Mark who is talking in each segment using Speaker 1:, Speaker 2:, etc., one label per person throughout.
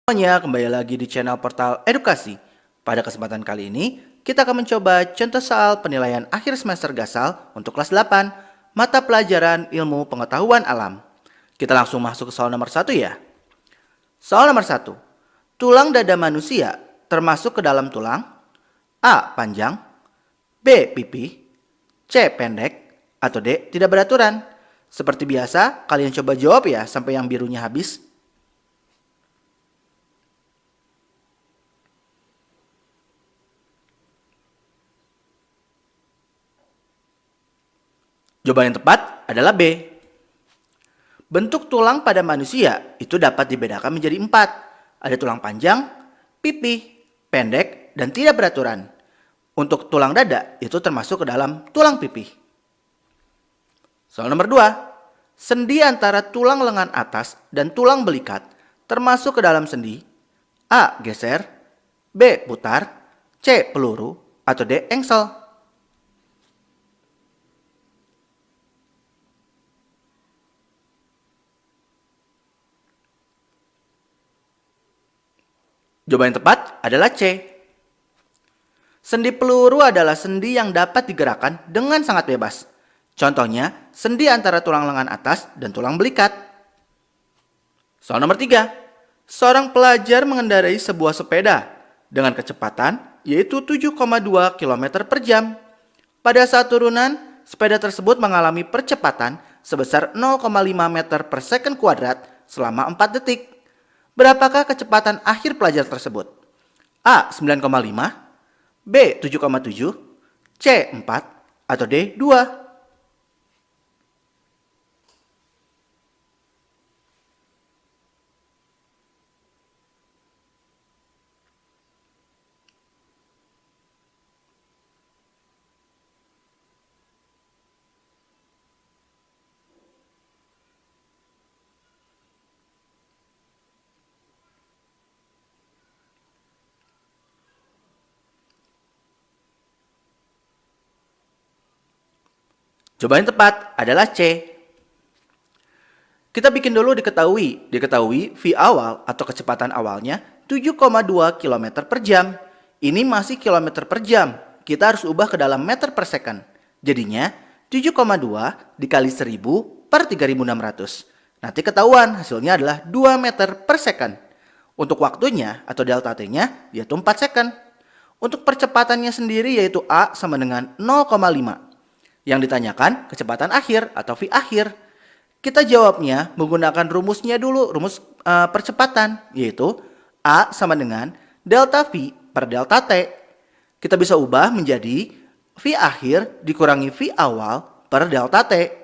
Speaker 1: Semuanya, kembali lagi di channel Portal Edukasi. Pada kesempatan kali ini, kita akan mencoba contoh soal penilaian akhir semester Gasal untuk kelas 8, mata pelajaran Ilmu Pengetahuan Alam. Kita langsung masuk ke soal nomor 1 ya. Soal nomor 1. Tulang dada manusia termasuk ke dalam tulang A. Panjang, B. Pipi, C. Pendek, atau D. Tidak beraturan. Seperti biasa, kalian coba jawab ya sampai yang birunya habis. Jawaban yang tepat adalah B. Bentuk tulang pada manusia itu dapat dibedakan menjadi 4. Ada tulang panjang, pipi, pendek, dan tidak beraturan. Untuk tulang dada itu termasuk ke dalam tulang pipi. Soal nomor 2. Sendi antara tulang lengan atas dan tulang belikat termasuk ke dalam sendi A. Geser, B. Putar, C. Peluru, atau D. Engsel. Jawaban yang tepat adalah C. Sendi peluru adalah sendi yang dapat digerakkan dengan sangat bebas. Contohnya, sendi antara tulang lengan atas dan tulang belikat. Soal nomor 3. Seorang pelajar mengendarai sebuah sepeda dengan kecepatan yaitu 7,2 km per jam. Pada saat turunan, sepeda tersebut mengalami percepatan sebesar 0,5 meter per second kuadrat selama 4 detik. Berapakah kecepatan akhir pelajar tersebut? A. 9,5, B. 7,7, C. 4, atau D. 2. Jawaban yang tepat adalah C. Kita bikin dulu diketahui. Diketahui V awal atau kecepatan awalnya 7,2 km per jam. Ini masih kilometer per jam. Kita harus ubah ke dalam meter per second. Jadinya 7,2 dikali 1000 per 3600. Nanti ketahuan hasilnya adalah 2 meter per second. Untuk waktunya atau delta T-nya yaitu 4 second. Untuk percepatannya sendiri yaitu A sama dengan 0,5. Yang ditanyakan kecepatan akhir atau V akhir. Kita jawabnya menggunakan rumusnya dulu, rumus percepatan, yaitu A sama dengan delta V per delta T. Kita bisa ubah menjadi V akhir dikurangi V awal per delta T.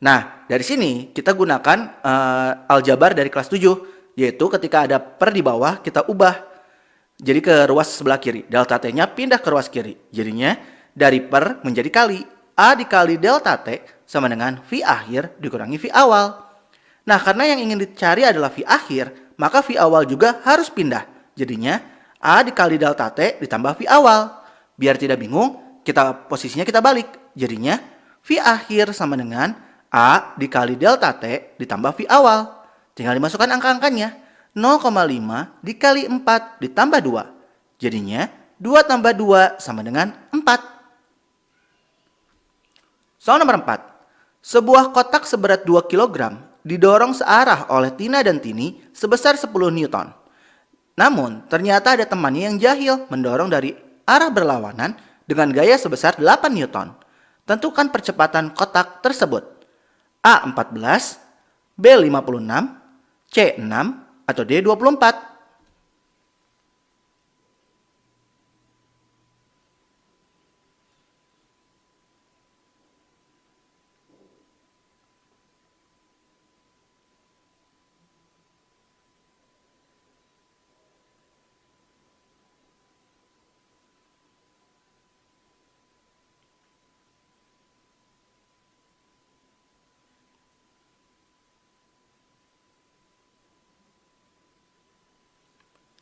Speaker 1: Nah, dari sini kita gunakan aljabar dari kelas 7, yaitu ketika ada per di bawah kita ubah. Jadi ke ruas sebelah kiri, delta T-nya pindah ke ruas kiri. Jadinya dari per menjadi kali. A dikali delta T sama dengan V akhir dikurangi V awal. Nah, karena yang ingin dicari adalah V akhir, maka V awal juga harus pindah. Jadinya A dikali delta T ditambah V awal. Biar tidak bingung, posisinya kita balik. Jadinya V akhir sama dengan A dikali delta T ditambah V awal. Tinggal dimasukkan angka-angkanya. 0,5 dikali 4 ditambah 2. Jadinya 2 tambah 2 sama dengan 4. Soal nomor 4. Sebuah kotak seberat 2 kg didorong searah oleh Tina dan Tini sebesar 10 Newton. Namun, ternyata ada temannya yang jahil mendorong dari arah berlawanan dengan gaya sebesar 8 Newton. Tentukan percepatan kotak tersebut. A. 14, B. 56, C. 6, atau D. 24.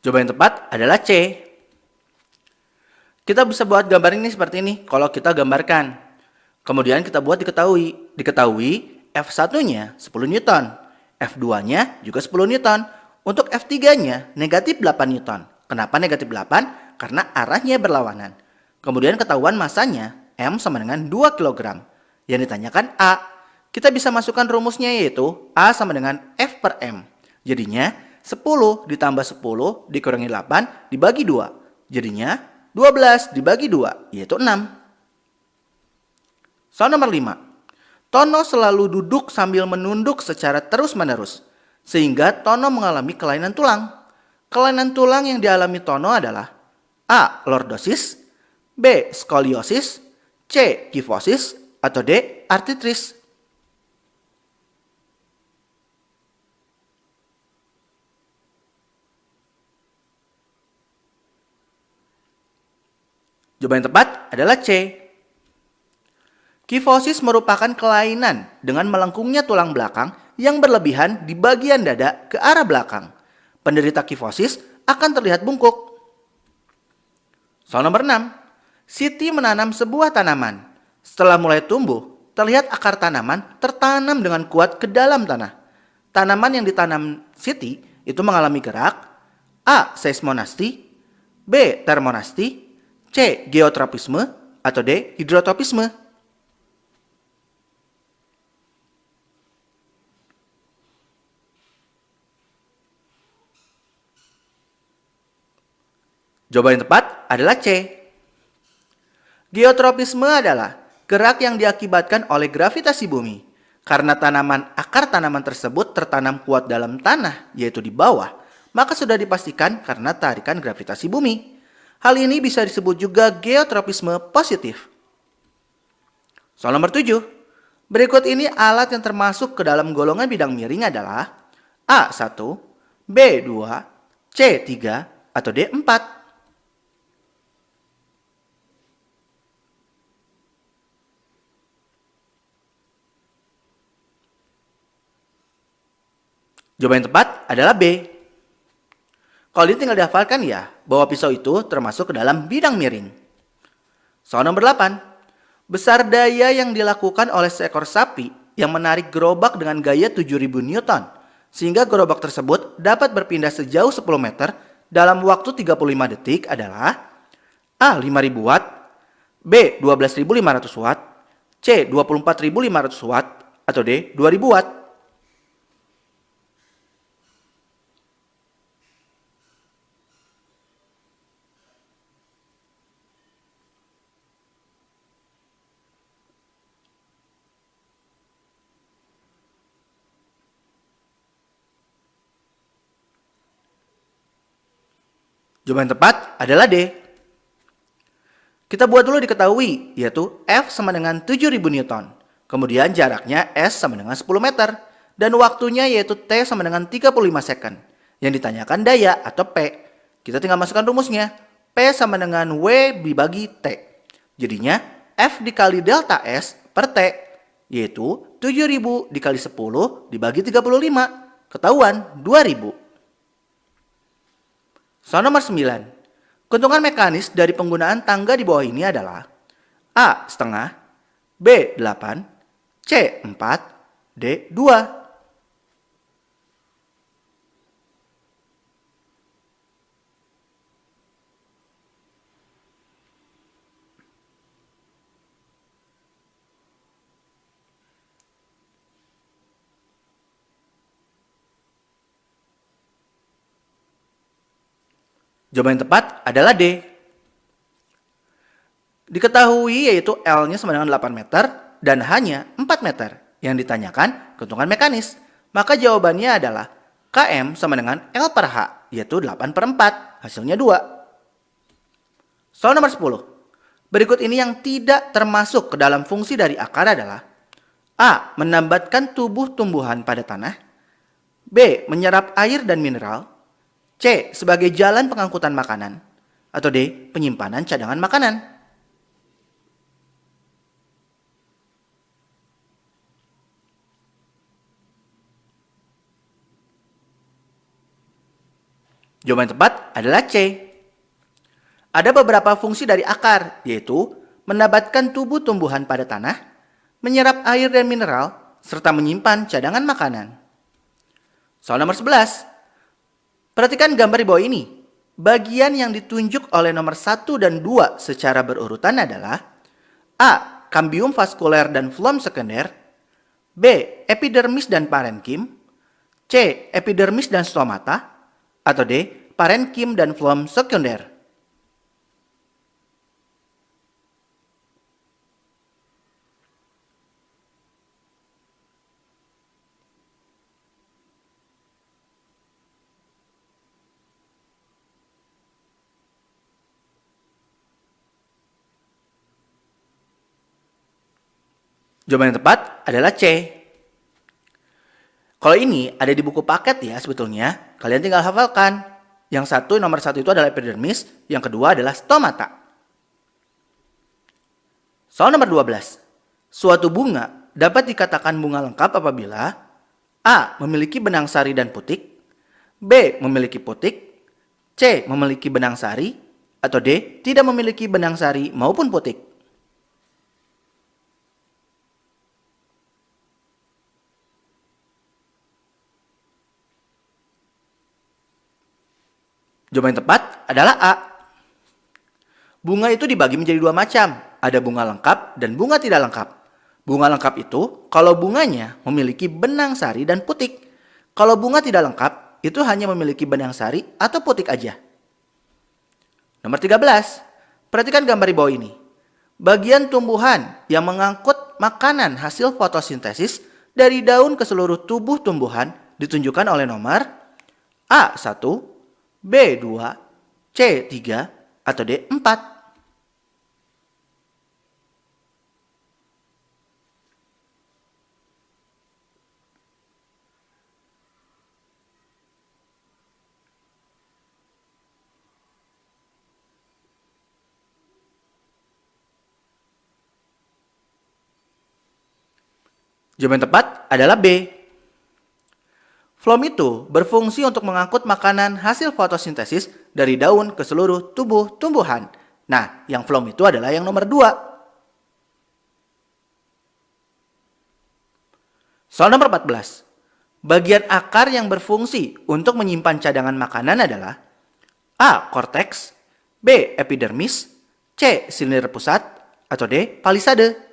Speaker 1: Jawaban yang tepat adalah C. Kita bisa buat gambar ini seperti ini kalau kita gambarkan. Kemudian kita buat diketahui F1-nya 10 Newton, F2-nya juga 10 Newton. Untuk F3-nya negatif 8 Newton. Kenapa negatif 8? Karena arahnya berlawanan. Kemudian ketahuan masanya M sama dengan 2 kg. Yang ditanyakan A. Kita bisa masukkan rumusnya yaitu A sama dengan F per M. Jadinya 10 ditambah 10 dikurangi 8 dibagi 2. Jadinya 12 dibagi 2 yaitu 6. Soal nomor 5. Tono selalu duduk sambil menunduk secara terus-menerus, sehingga Tono mengalami kelainan tulang. Kelainan tulang yang dialami Tono adalah A. Lordosis, B. Skoliosis, C. kifosis, atau D. artritris. Jawaban yang tepat adalah C. Kifosis merupakan kelainan dengan melengkungnya tulang belakang yang berlebihan di bagian dada ke arah belakang. Penderita kifosis akan terlihat bungkuk. Soal nomor 6. Siti menanam sebuah tanaman. Setelah mulai tumbuh, terlihat akar tanaman tertanam dengan kuat ke dalam tanah. Tanaman yang ditanam Siti itu mengalami gerak A. Seismonasti, B. Termonasti, C. Geotropisme, atau D. Hidrotropisme. Jawaban yang tepat adalah C. Geotropisme adalah gerak yang diakibatkan oleh gravitasi bumi. Karena akar tanaman tersebut tertanam kuat dalam tanah, yaitu di bawah, maka sudah dipastikan karena tarikan gravitasi bumi. Hal ini bisa disebut juga geotropisme positif. Soal nomor 7. Berikut ini alat yang termasuk ke dalam golongan bidang miring adalah A1, B2, C3, atau D4. Jawaban yang tepat adalah B. Kalau ini tinggal dihafalkan ya, bahwa pisau itu termasuk ke dalam bidang miring. Soal nomor 8. Besar daya yang dilakukan oleh seekor sapi yang menarik gerobak dengan gaya 7000 Newton, sehingga gerobak tersebut dapat berpindah sejauh 10 meter dalam waktu 35 detik adalah A. 5000 watt, B. 12500 watt, C. 24500 watt, atau D. 2000 watt. Jawaban yang tepat adalah D. Kita buat dulu diketahui, yaitu F sama dengan 7000 Newton. Kemudian jaraknya S sama dengan 10 meter. Dan waktunya yaitu T sama dengan 35 second. Yang ditanyakan daya atau P. Kita tinggal masukkan rumusnya. P sama dengan W dibagi T. Jadinya F dikali delta S per T. Yaitu 7000 dikali 10 dibagi 35. Ketahuan 2000. Soal nomor 9. Keuntungan mekanis dari penggunaan tangga di bawah ini adalah A. setengah, B. 8, C. 4, D. 2. Jawaban yang tepat adalah D. Diketahui yaitu L-nya sama dengan 8 meter dan hanya 4 meter. Yang ditanyakan keuntungan mekanis. Maka jawabannya adalah KM sama dengan L per H, yaitu 8 per 4. Hasilnya 2. Soal nomor 10. Berikut ini yang tidak termasuk ke dalam fungsi dari akar adalah A. Menambatkan tubuh tumbuhan pada tanah, B. Menyerap air dan mineral, C. Sebagai jalan pengangkutan makanan, atau D. Penyimpanan cadangan makanan. Jawaban yang tepat adalah C. Ada beberapa fungsi dari akar, yaitu menambatkan tubuh tumbuhan pada tanah, menyerap air dan mineral, serta menyimpan cadangan makanan. Soal nomor 11. Perhatikan gambar di bawah ini. Bagian yang ditunjuk oleh nomor 1 dan 2 secara berurutan adalah A. Kambium vaskuler dan floem sekunder, B. Epidermis dan parenkim, C. Epidermis dan stomata, atau D. Parenkim dan floem sekunder. Jawaban yang tepat adalah C. Kalau ini ada di buku paket ya sebetulnya, kalian tinggal hafalkan. Yang satu, nomor 1 itu adalah epidermis, yang kedua adalah stomata. Soal nomor 12. Suatu bunga dapat dikatakan bunga lengkap apabila A. Memiliki benang sari dan putik, B. Memiliki putik, C. Memiliki benang sari, atau D. Tidak memiliki benang sari maupun putik. Jawaban yang tepat adalah A. Bunga itu dibagi menjadi dua macam. Ada bunga lengkap dan bunga tidak lengkap. Bunga lengkap itu kalau bunganya memiliki benang sari dan putik. Kalau bunga tidak lengkap, itu hanya memiliki benang sari atau putik aja. Nomor 13. Perhatikan gambar di bawah ini. Bagian tumbuhan yang mengangkut makanan hasil fotosintesis dari daun ke seluruh tubuh tumbuhan ditunjukkan oleh nomor A1, B2, C3, atau D4. Jawaban yang tepat adalah B. Floem itu berfungsi untuk mengangkut makanan hasil fotosintesis dari daun ke seluruh tubuh tumbuhan. Nah, yang floem itu adalah yang nomor 2. Soal nomor 14. Bagian akar yang berfungsi untuk menyimpan cadangan makanan adalah A. Korteks, B. Epidermis, C. Silinder pusat, atau D. Palisade.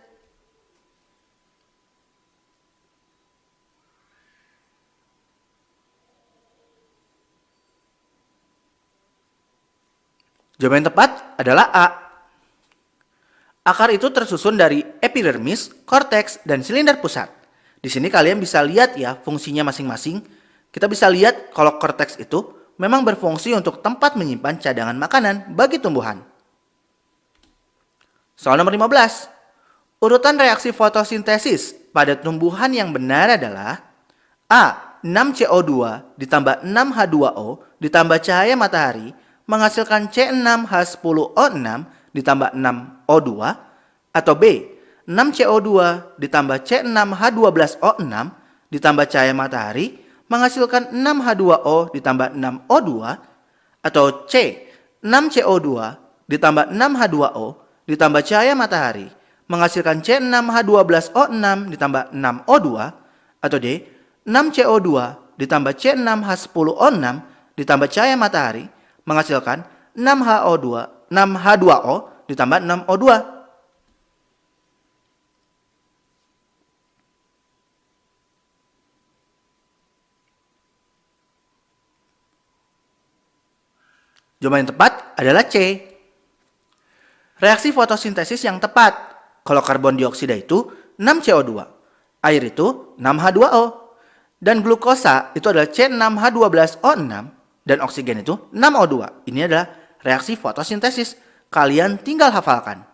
Speaker 1: Jawaban yang tepat adalah A. Akar itu tersusun dari epidermis, korteks, dan silinder pusat. Di sini kalian bisa lihat ya fungsinya masing-masing. Kita bisa lihat kalau korteks itu memang berfungsi untuk tempat menyimpan cadangan makanan bagi tumbuhan. Soal nomor 15. Urutan reaksi fotosintesis pada tumbuhan yang benar adalah A. 6CO2 ditambah 6H2O ditambah cahaya matahari menghasilkan C6H10O6 ditambah 6O2, atau B. 6CO2 ditambah C6H12O6 ditambah cahaya matahari menghasilkan 6H2O ditambah 6O2, atau C. 6CO2 ditambah 6H2O ditambah cahaya matahari menghasilkan C6H12O6 ditambah 6O2, atau D. 6CO2 ditambah C6H10O6 ditambah cahaya matahari menghasilkan 6H2O ditambah 6O2. Jawaban yang tepat adalah C. Reaksi fotosintesis yang tepat. Kalau karbon dioksida itu 6CO2, air itu 6H2O, dan glukosa itu adalah C6H12O6, dan oksigen itu 6O2. Ini adalah reaksi fotosintesis. Kalian tinggal hafalkan.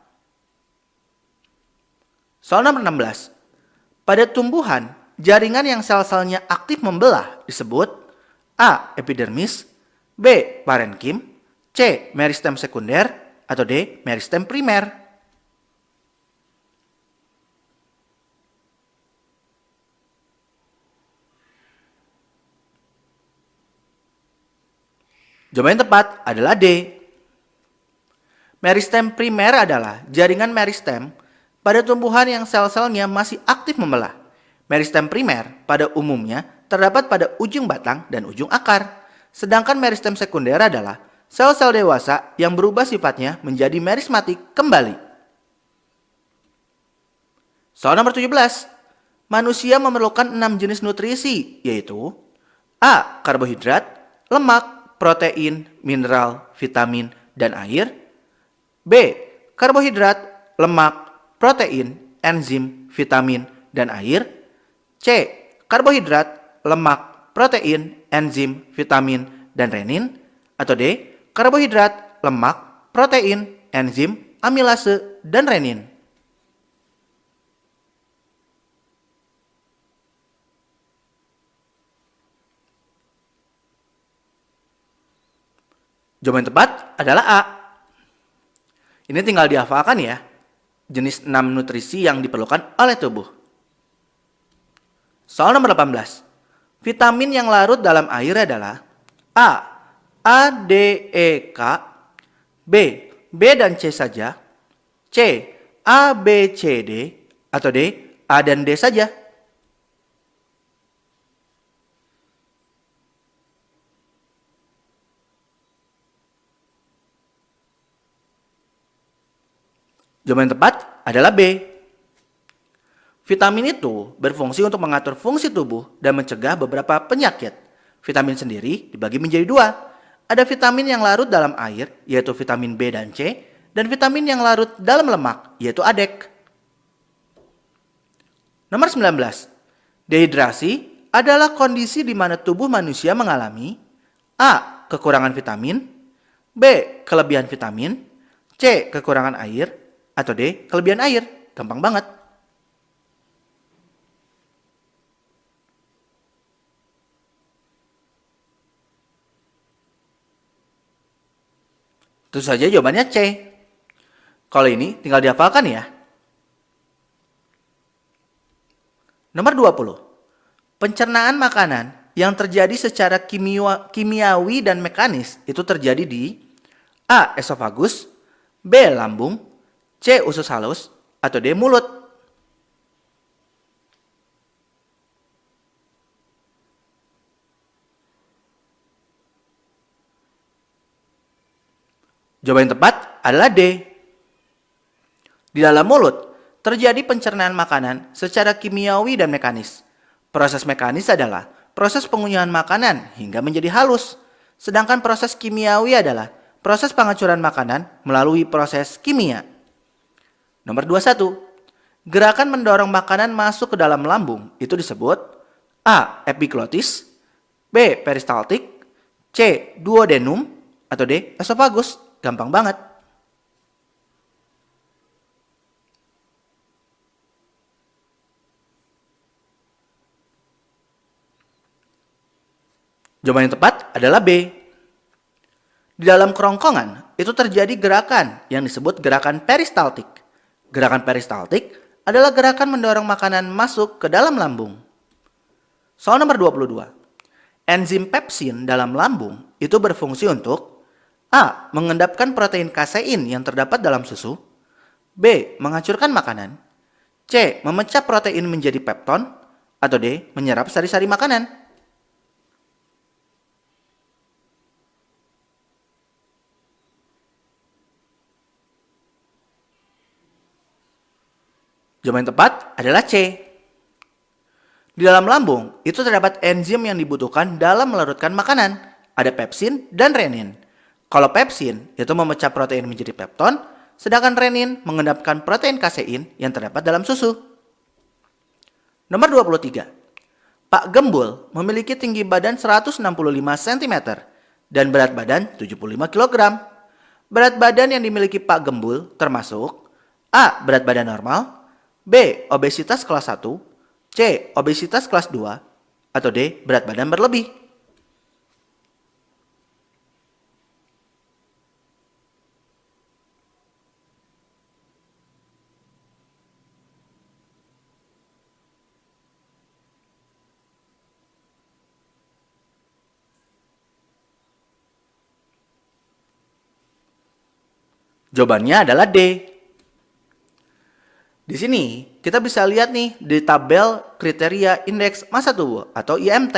Speaker 1: Soal nomor 16. Pada tumbuhan, jaringan yang sel-selnya aktif membelah disebut A. Epidermis, B. Parenkim, C. Meristem sekunder, atau D. Meristem primer. Jawaban yang tepat adalah D. Meristem primer adalah jaringan meristem pada tumbuhan yang sel-selnya masih aktif membelah. Meristem primer pada umumnya terdapat pada ujung batang dan ujung akar. Sedangkan meristem sekunder adalah sel-sel dewasa yang berubah sifatnya menjadi merismatik kembali. Soal nomor 17. Manusia memerlukan 6 jenis nutrisi, yaitu A. Karbohidrat, lemak, protein, mineral, vitamin, dan air. B. Karbohidrat, lemak, protein, enzim, vitamin, dan air. C. Karbohidrat, lemak, protein, enzim, vitamin, dan renin. Atau D. Karbohidrat, lemak, protein, enzim, amilase, dan renin. Jawaban yang tepat adalah A. Ini tinggal dihafalkan ya, jenis 6 nutrisi yang diperlukan oleh tubuh. Soal nomor 18. Vitamin yang larut dalam air adalah A. A, D, E, K. B. B dan C saja. C. A, B, C, D. Atau D. A dan D saja. Jawaban yang tepat adalah B. Vitamin itu berfungsi untuk mengatur fungsi tubuh dan mencegah beberapa penyakit. Vitamin sendiri dibagi menjadi 2. Ada vitamin yang larut dalam air, yaitu vitamin B dan C, dan vitamin yang larut dalam lemak, yaitu ADEK. Nomor 19. Dehidrasi adalah kondisi di mana tubuh manusia mengalami A. Kekurangan vitamin, B. Kelebihan vitamin, C. Kekurangan air, atau D. Kelebihan air. Gampang banget. Tentu saja jawabannya C. Kalau ini tinggal dihafalkan ya. Nomor 20. Pencernaan makanan yang terjadi secara kimiawi dan mekanis itu terjadi di A. Esofagus, B. Lambung, C. Usus halus, atau D. Mulut. Jawaban yang tepat adalah D. Di dalam mulut terjadi pencernaan makanan secara kimiawi dan mekanis. Proses mekanis adalah proses pengunyahan makanan hingga menjadi halus. Sedangkan proses kimiawi adalah proses penghancuran makanan melalui proses kimia. Nomor 21. Gerakan mendorong makanan masuk ke dalam lambung itu disebut A. Epiglotis, B. Peristaltik, C. Duodenum, atau D. Esofagus. Gampang banget. Jawaban yang tepat adalah B. Di dalam kerongkongan itu terjadi gerakan yang disebut gerakan peristaltik. Gerakan peristaltik adalah gerakan mendorong makanan masuk ke dalam lambung. Soal nomor 22. Enzim pepsin dalam lambung itu berfungsi untuk A. Mengendapkan protein kasein yang terdapat dalam susu, B. Menghancurkan makanan, C. Memecah protein menjadi pepton, atau D. Menyerap sari-sari makanan. Jawaban yang tepat adalah C. Di dalam lambung itu terdapat enzim yang dibutuhkan dalam melarutkan makanan. Ada pepsin dan renin. Kalau pepsin itu memecah protein menjadi pepton, sedangkan renin mengendapkan protein kasein yang terdapat dalam susu. Nomor 23. Pak Gembul memiliki tinggi badan 165 cm dan berat badan 75 kg. Berat badan yang dimiliki Pak Gembul termasuk A. Berat badan normal, B. Obesitas kelas 1, C. Obesitas kelas 2, atau D. Berat badan berlebih. Jawabannya adalah D. Di sini kita bisa lihat nih di tabel kriteria indeks massa tubuh atau IMT.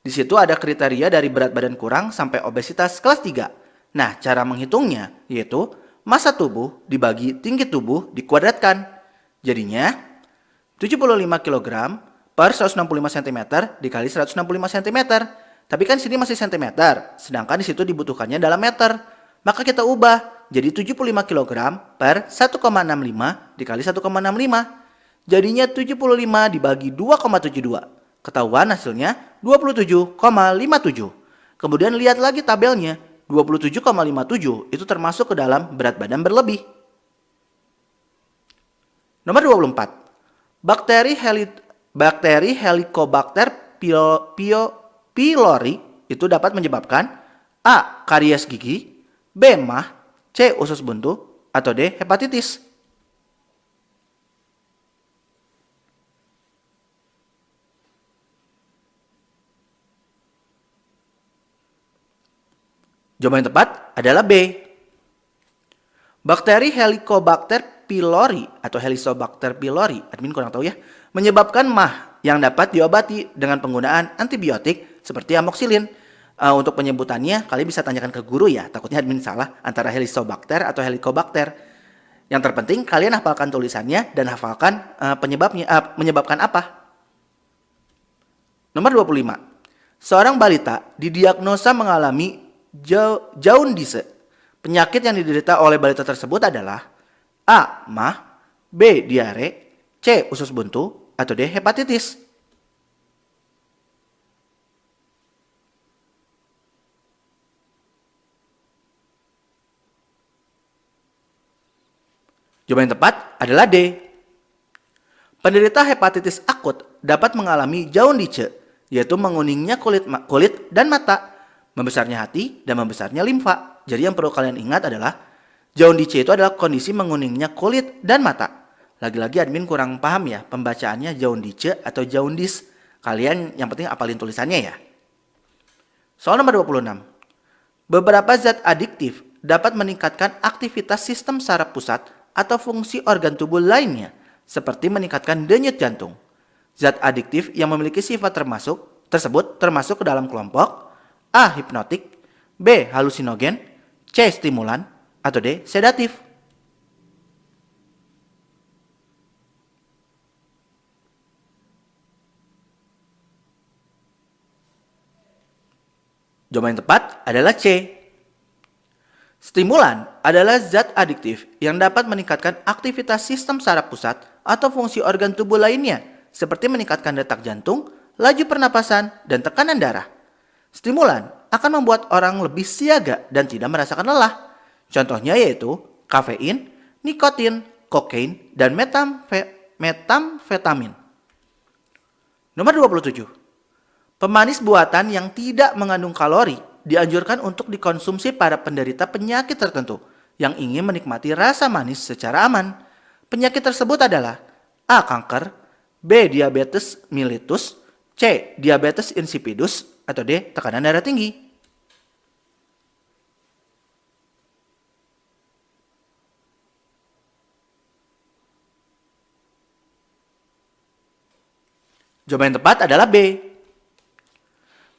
Speaker 1: Di situ ada kriteria dari berat badan kurang sampai obesitas kelas 3. Nah, cara menghitungnya yaitu massa tubuh dibagi tinggi tubuh dikuadratkan. Jadinya 75 kg per 165 cm dikali 165 cm. Tapi kan sini masih cm, sedangkan di situ dibutuhkannya dalam meter. Maka kita ubah jadi 75 kg per 1,65 dikali 1,65. Jadinya 75 dibagi 2,72. Ketahuan hasilnya 27,57. Kemudian lihat lagi tabelnya. 27,57 itu termasuk ke dalam berat badan berlebih. Nomor 24. Bakteri Helicobacter pylori itu dapat menyebabkan A. Karies gigi, B. MAH, C. Usus buntu, atau D. Hepatitis. Jawaban yang tepat adalah B. Bakteri Helicobacter pylori atau Helicobacter pylori, admin kurang tahu ya, menyebabkan MAH yang dapat diobati dengan penggunaan antibiotik seperti amoxicillin. Untuk penyebutannya, kalian bisa tanyakan ke guru ya, takutnya admin salah antara Helicobacter atau Helicobacter. Yang terpenting kalian hafalkan tulisannya dan hafalkan menyebabkan apa. Nomor 25. Seorang balita didiagnosa mengalami jaundice. Penyakit yang diderita oleh balita tersebut adalah A. MAH, B. Diare, C. Usus buntu, atau D. Hepatitis. Jawaban yang tepat adalah D. Penderita hepatitis akut dapat mengalami jaundice, yaitu menguningnya kulit dan mata, membesarnya hati, dan membesarnya limfa. Jadi yang perlu kalian ingat adalah jaundice itu adalah kondisi menguningnya kulit dan mata. Lagi-lagi admin kurang paham ya pembacaannya jaundice atau jaundice. Kalian yang penting apalin tulisannya ya. Soal nomor 26. Beberapa zat adiktif dapat meningkatkan aktivitas sistem saraf pusat atau fungsi organ tubuh lainnya, seperti meningkatkan denyut jantung. Zat adiktif yang memiliki sifat tersebut termasuk ke dalam kelompok A. Hipnotik, B. Halusinogen, C. Stimulan, atau D. Sedatif. Jawaban yang tepat adalah C. Stimulan adalah zat adiktif yang dapat meningkatkan aktivitas sistem saraf pusat atau fungsi organ tubuh lainnya, seperti meningkatkan detak jantung, laju pernapasan, dan tekanan darah. Stimulan akan membuat orang lebih siaga dan tidak merasakan lelah. Contohnya yaitu kafein, nikotin, kokain, dan metamfetamin. Nomor 27. Pemanis buatan yang tidak mengandung kalori dianjurkan untuk dikonsumsi para penderita penyakit tertentu yang ingin menikmati rasa manis secara aman. Penyakit tersebut adalah A. Kanker, B. Diabetes mellitus, C. Diabetes insipidus, atau D. Tekanan darah tinggi. Jawaban yang tepat adalah B.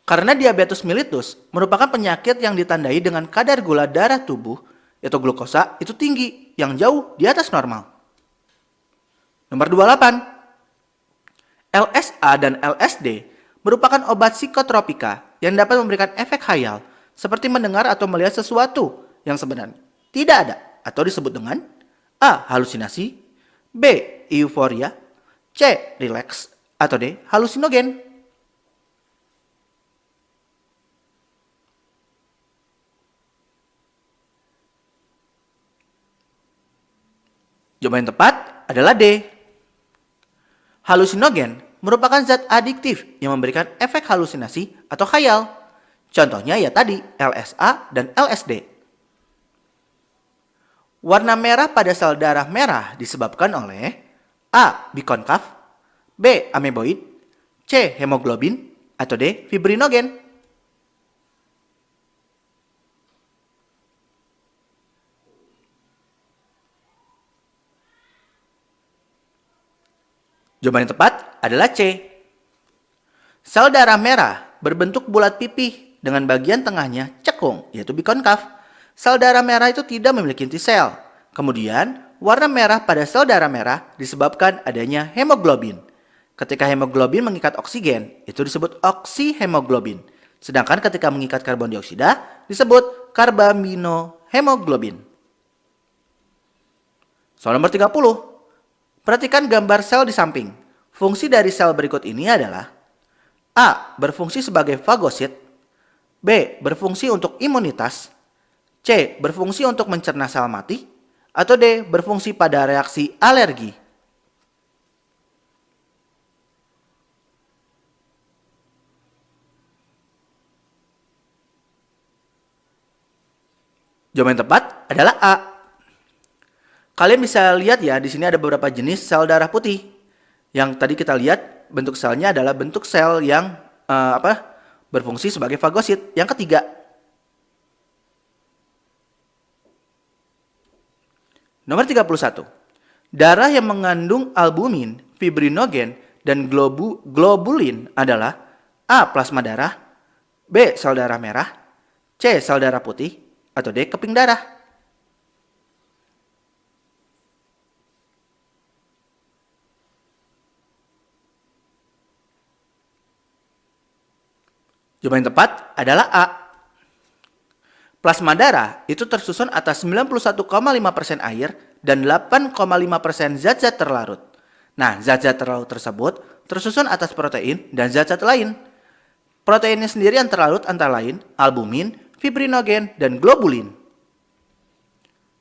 Speaker 1: Karena diabetes mellitus merupakan penyakit yang ditandai dengan kadar gula darah tubuh yaitu glukosa itu tinggi yang jauh di atas normal. Nomor 28. LSA dan LSD merupakan obat psikotropika yang dapat memberikan efek khayal seperti mendengar atau melihat sesuatu yang sebenarnya tidak ada atau disebut dengan A. Halusinasi, B. Euforia, C. Rileks, atau D. Halusinogen. Jawaban yang tepat adalah D. Halusinogen merupakan zat adiktif yang memberikan efek halusinasi atau khayal. Contohnya ya tadi LSA dan LSD. Warna merah pada sel darah merah disebabkan oleh A. Bikonkaf, B. Ameboid, C. Hemoglobin, atau D. Fibrinogen. Jawaban yang tepat adalah C. Sel darah merah berbentuk bulat pipih dengan bagian tengahnya cekung, yaitu bikonkav. Sel darah merah itu tidak memiliki inti sel. Kemudian, warna merah pada sel darah merah disebabkan adanya hemoglobin. Ketika hemoglobin mengikat oksigen, itu disebut oksihemoglobin. Sedangkan ketika mengikat karbon dioksida, disebut karbaminohemoglobin. Soal nomor 30. Perhatikan gambar sel di samping. Fungsi dari sel berikut ini adalah A. Berfungsi sebagai fagosit. B. Berfungsi untuk imunitas. C. Berfungsi untuk mencerna sel mati. Atau D. Berfungsi pada reaksi alergi. Jawaban yang tepat adalah A. Kalian bisa lihat ya, di sini ada beberapa jenis sel darah putih. Yang tadi kita lihat bentuk selnya adalah bentuk sel yang berfungsi sebagai fagosit. Yang ketiga, nomor 31. Darah yang mengandung albumin, fibrinogen, dan globulin adalah A. Plasma darah, B. Sel darah merah, C. Sel darah putih, atau D. Keping darah. Jawaban yang tepat adalah A. Plasma darah itu tersusun atas 91,5% air dan 8,5% zat-zat terlarut. Nah, zat-zat terlarut tersebut tersusun atas protein dan zat-zat lain. Proteinnya sendiri yang terlarut antara lain albumin, fibrinogen, dan globulin.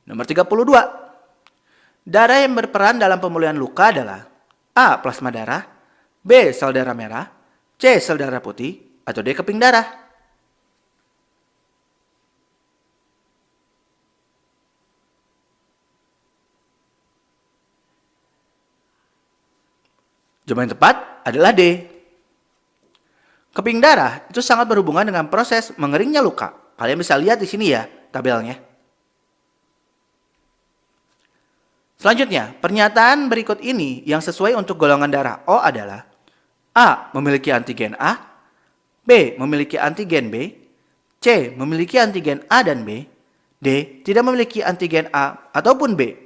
Speaker 1: Nomor 32. Darah yang berperan dalam pemulihan luka adalah A. Plasma darah, B. Sel darah merah, C. Sel darah putih, atau D. Keping darah. Jawaban yang tepat adalah D. Keping darah itu sangat berhubungan dengan proses mengeringnya luka. Kalian bisa lihat di sini ya tabelnya. Selanjutnya, pernyataan berikut ini yang sesuai untuk golongan darah O adalah A. Memiliki antigen A, B. Memiliki antigen B, C. Memiliki antigen A dan B, D. Tidak memiliki antigen A ataupun B.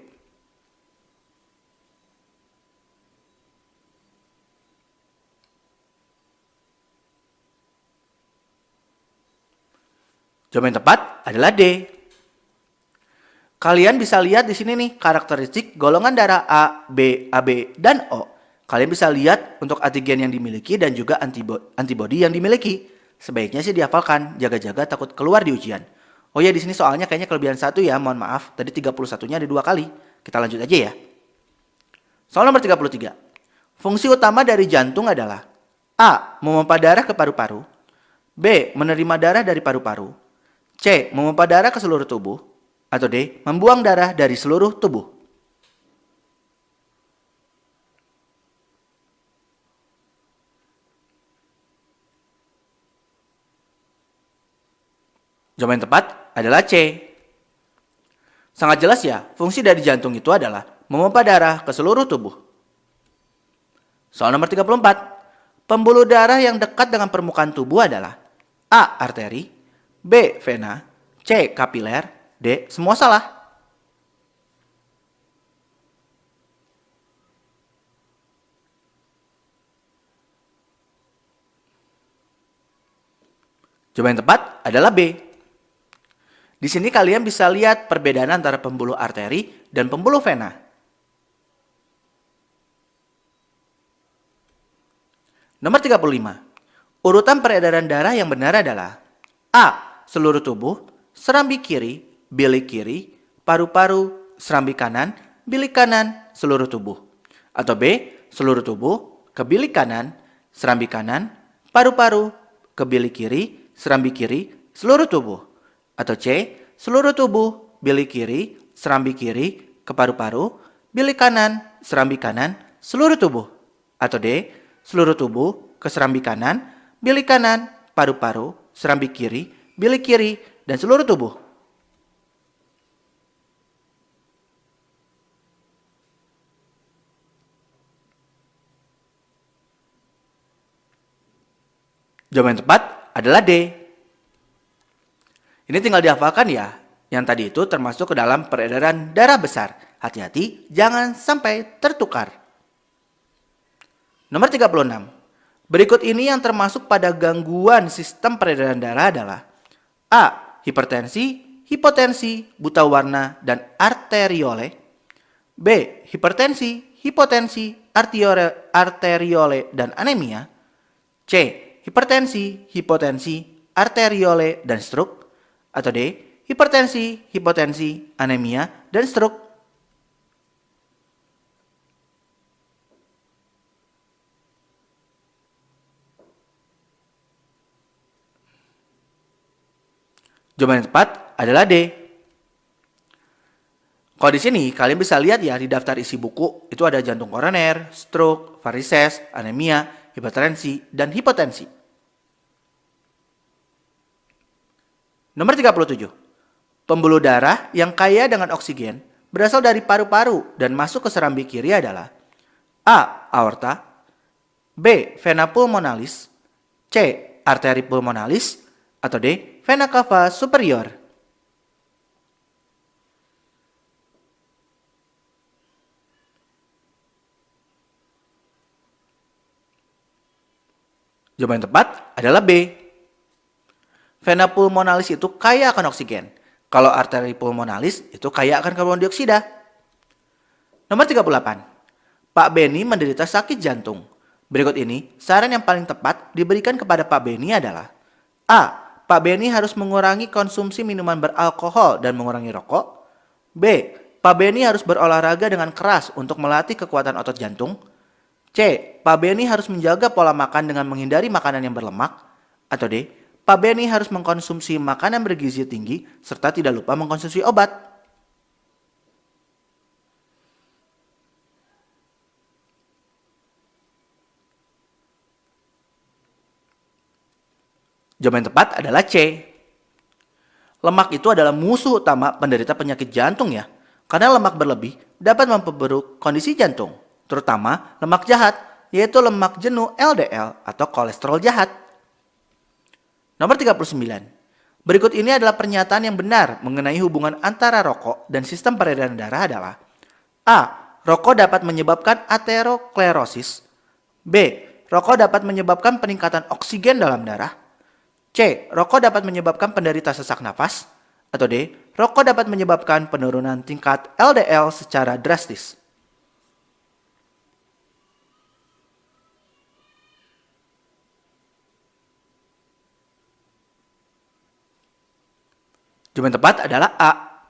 Speaker 1: Jawaban yang tepat adalah D. Kalian bisa lihat di sini nih karakteristik golongan darah A, B, AB, dan O. Kalian bisa lihat untuk antigen yang dimiliki dan juga antibodi yang dimiliki. Sebaiknya sih dihafalkan, jaga-jaga takut keluar di ujian. Oh ya, di sini soalnya kayaknya kelebihan 1 ya, mohon maaf. Tadi 31-nya ada 2 kali. Kita lanjut aja ya. Soal nomor 33. Fungsi utama dari jantung adalah A. Memompa darah ke paru-paru, B. Menerima darah dari paru-paru, C. Memompa darah ke seluruh tubuh, atau D. Membuang darah dari seluruh tubuh. Jawaban yang tepat adalah C. Sangat jelas ya, fungsi dari jantung itu adalah memompa darah ke seluruh tubuh. Soal nomor 34. Pembuluh darah yang dekat dengan permukaan tubuh adalah A. Arteri, B. Vena, C. Kapiler, D. Semua salah. Jawaban yang tepat adalah B. Di sini kalian bisa lihat perbedaan antara pembuluh arteri dan pembuluh vena. Nomor 35. Urutan peredaran darah yang benar adalah A. Seluruh tubuh, serambi kiri, bilik kiri, paru-paru, serambi kanan, bilik kanan, seluruh tubuh. Atau B. Seluruh tubuh, ke bilik kanan, serambi kanan, paru-paru, ke bilik kiri, serambi kiri, seluruh tubuh. Atau C. Seluruh tubuh, bilik kiri, serambi kiri, ke paru-paru, bilik kanan, serambi kanan, seluruh tubuh. Atau D. Seluruh tubuh, ke serambi kanan, bilik kanan, paru-paru, serambi kiri, bilik kiri, dan seluruh tubuh. Jawaban yang tepat adalah D. Ini tinggal dihafalkan ya. Yang tadi itu termasuk ke dalam peredaran darah besar. Hati-hati, jangan sampai tertukar. Nomor 36. Berikut ini yang termasuk pada gangguan sistem peredaran darah adalah A. Hipertensi, hipotensi, buta warna, dan arteriole. B. Hipertensi, hipotensi, arteriole, dan anemia. C. Hipertensi, hipotensi, arteriole, dan stroke. Atau D. Hipertensi, hipotensi, anemia, dan stroke. Jawaban yang tepat adalah D. Kalau di sini kalian bisa lihat ya di daftar isi buku itu ada jantung koroner, stroke, varises, anemia, hipertensi, dan hipotensi. Nomor 37. Pembuluh darah yang kaya dengan oksigen berasal dari paru-paru dan masuk ke serambi kiri adalah A. Aorta, B. Vena pulmonalis, C. Arteri pulmonalis, atau D. Vena cava superior. Jawaban yang tepat adalah B. Vena pulmonalis itu kaya akan oksigen. Kalau arteri pulmonalis itu kaya akan karbon dioksida. Nomor 38. Pak Beni menderita sakit jantung. Berikut ini saran yang paling tepat diberikan kepada Pak Beni adalah A. Pak Beni harus mengurangi konsumsi minuman beralkohol dan mengurangi rokok. B. Pak Beni harus berolahraga dengan keras untuk melatih kekuatan otot jantung. C. Pak Beni harus menjaga pola makan dengan menghindari makanan yang berlemak. Atau D. Pak Beni harus mengkonsumsi makanan bergizi tinggi serta tidak lupa mengkonsumsi obat. Jawaban yang tepat adalah C. Lemak itu adalah musuh utama penderita penyakit jantung ya. Karena lemak berlebih dapat memperburuk kondisi jantung. Terutama lemak jahat, yaitu lemak jenuh LDL atau kolesterol jahat. Nomor 39. Berikut ini adalah pernyataan yang benar mengenai hubungan antara rokok dan sistem peredaran darah adalah A. Rokok dapat menyebabkan aterosklerosis. B. Rokok dapat menyebabkan peningkatan oksigen dalam darah. C. Rokok dapat menyebabkan penderita sesak nafas. Atau D. Rokok dapat menyebabkan penurunan tingkat LDL secara drastis. Jawaban tepat adalah A.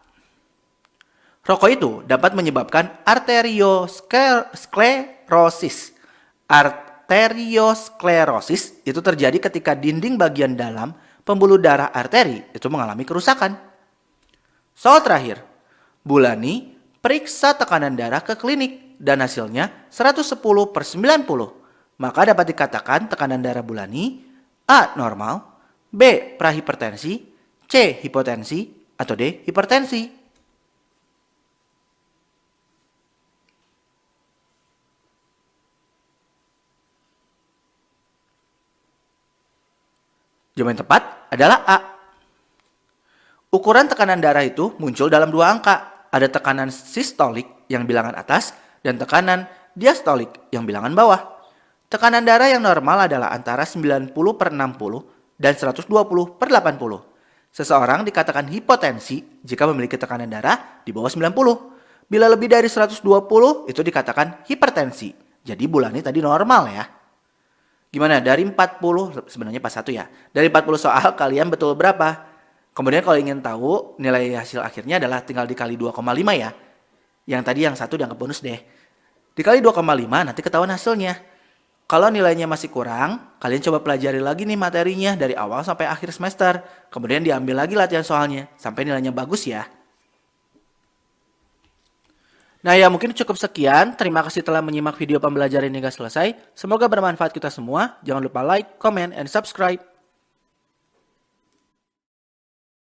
Speaker 1: Rokok itu dapat menyebabkan arteriosklerosis. Arteriosklerosis itu terjadi ketika dinding bagian dalam pembuluh darah arteri itu mengalami kerusakan. Soal terakhir, Bulani periksa tekanan darah ke klinik dan hasilnya 110/90. Maka dapat dikatakan tekanan darah Bulani A. Normal, B. Prahipertensi, C. Hipotensi, atau D. Hipertensi. Jawaban yang tepat adalah A. Ukuran tekanan darah itu muncul dalam dua angka. Ada tekanan sistolik yang bilangan atas dan tekanan diastolik yang bilangan bawah. Tekanan darah yang normal adalah antara 90/60 dan 120/80. Seseorang dikatakan hipotensi jika memiliki tekanan darah di bawah 90. Bila lebih dari 120 itu dikatakan hipertensi. Jadi Bulani tadi normal ya. Gimana? Dari 40, sebenarnya pas satu ya. Dari 40 soal kalian betul berapa? Kemudian kalau ingin tahu nilai hasil akhirnya adalah tinggal dikali 2,5 ya. Yang tadi yang satu dianggap bonus deh. Dikali 2,5 nanti ketahuan hasilnya. Kalau nilainya masih kurang, kalian coba pelajari lagi nih materinya dari awal sampai akhir semester. Kemudian diambil lagi latihan soalnya, sampai nilainya bagus ya. Nah ya mungkin cukup sekian. Terima kasih telah menyimak video pembelajaran hingga selesai. Semoga bermanfaat kita semua. Jangan lupa like, comment, and subscribe.